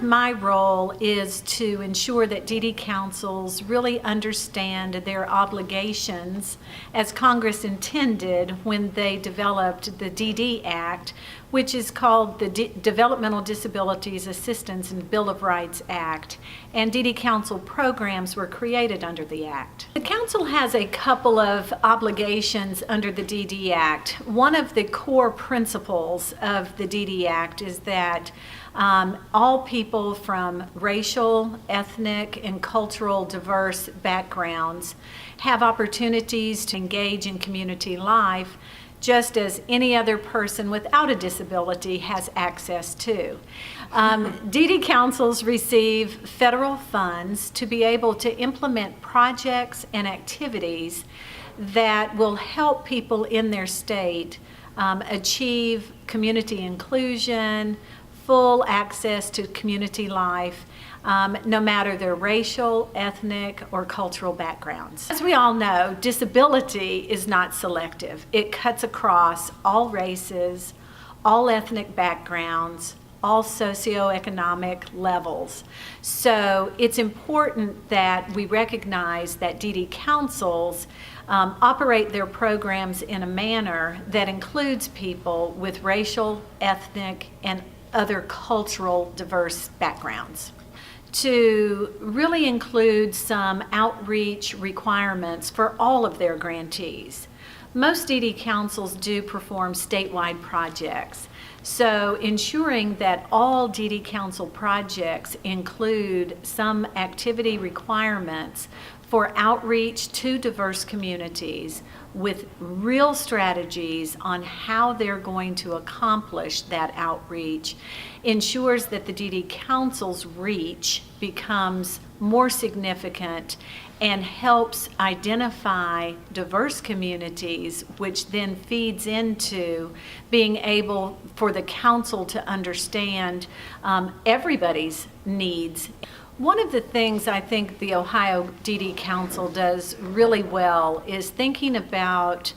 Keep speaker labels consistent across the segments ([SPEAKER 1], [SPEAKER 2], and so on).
[SPEAKER 1] my role is to ensure that DD councils really understand their obligations as Congress intended when they developed the DD Act, which is called the Developmental Disabilities Assistance and Bill of Rights Act, and DD Council programs were created under the Act. The Council has a couple of obligations under the DD Act. One of the core principles of the DD Act is that all people from racial, ethnic, and cultural diverse backgrounds have opportunities to engage in community life just as any other person without a disability has access to. DD councils receive federal funds to be able to implement projects and activities that will help people in their state achieve community inclusion, full access to community life, no matter their racial, ethnic, or cultural backgrounds. As we all know, disability is not selective. It cuts across all races, all ethnic backgrounds, all socioeconomic levels. So it's important that we recognize that DD councils operate their programs in a manner that includes people with racial, ethnic, and other cultural diverse backgrounds. To really include some outreach requirements for all of their grantees. Most DD councils do perform statewide projects, so ensuring that all DD council projects include some activity requirements for outreach to diverse communities with real strategies on how they're going to accomplish that outreach ensures that the DD council's reach becomes more significant and helps identify diverse communities, which then feeds into being able for the council to understand everybody's needs. One of the things I think the Ohio DD Council does really well is thinking about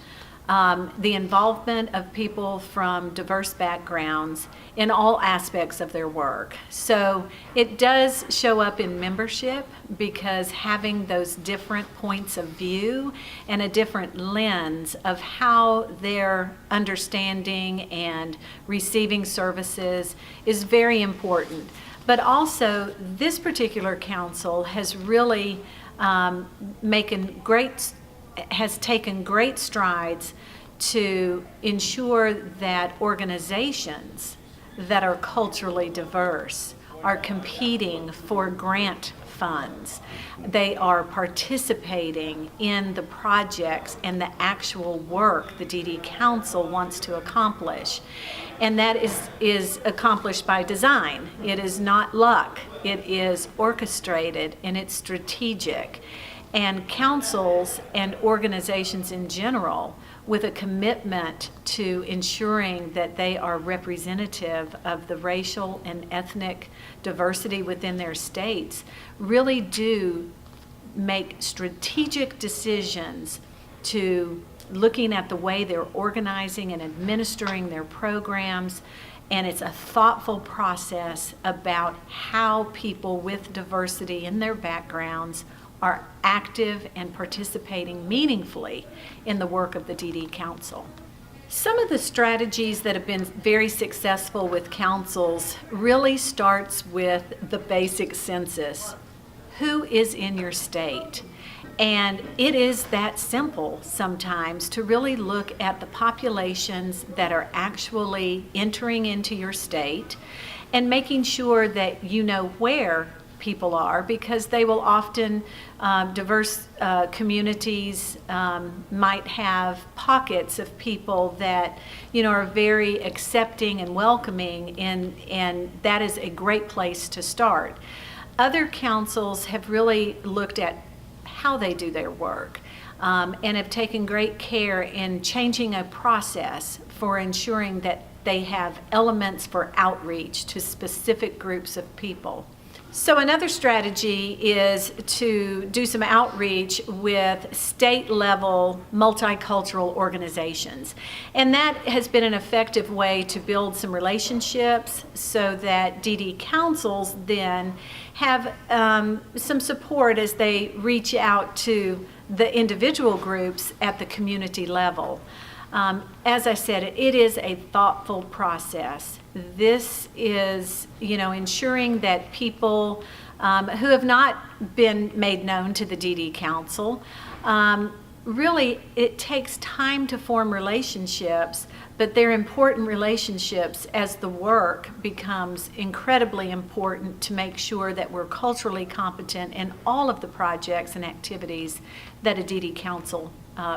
[SPEAKER 1] the involvement of people from diverse backgrounds in all aspects of their work. So it does show up in membership because having those different points of view and a different lens of how they're understanding and receiving services is very important. But also, this particular council has really taken great strides to ensure that organizations that are culturally diverse are competing for grant funds. They are participating in the projects and the actual work the DD Council wants to accomplish. And that is accomplished by design. It is not luck. It is orchestrated and it's strategic. And councils and organizations in general, with a commitment to ensuring that they are representative of the racial and ethnic diversity within their states, really do make strategic decisions to looking at the way they're organizing and administering their programs. And it's a thoughtful process about how people with diversity in their backgrounds are active and participating meaningfully in the work of the DD Council. Some of the strategies that have been very successful with councils really starts with the basic census. Who is in your state? And it is that simple sometimes to really look at the populations that are actually entering into your state and making sure that you know where people are, because they will often, diverse communities might have pockets of people that are very accepting and welcoming, and that is a great place to start. Other councils have really looked at how they do their work and have taken great care in changing a process for ensuring that they have elements for outreach to specific groups of people. So another strategy is to do some outreach with state-level multicultural organizations. And that has been an effective way to build some relationships so that DD councils then have some support as they reach out to the individual groups at the community level. As I said, it is a thoughtful process. This is, ensuring that people who have not been made known to the DD Council, really it takes time to form relationships, but they're important relationships as the work becomes incredibly important to make sure that we're culturally competent in all of the projects and activities that a DD Council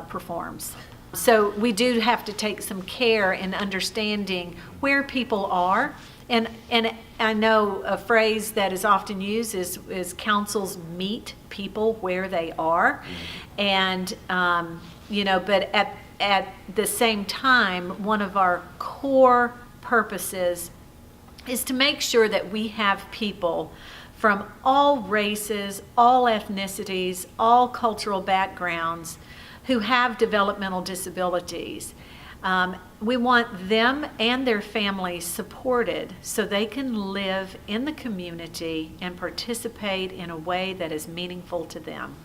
[SPEAKER 1] performs. So we do have to take some care in understanding where people are. And I know a phrase that is often used is councils meet people where they are. And, but at the same time, one of our core purposes is to make sure that we have people from all races, all ethnicities, all cultural backgrounds who have developmental disabilities. We want them and their families supported so they can live in the community and participate in a way that is meaningful to them.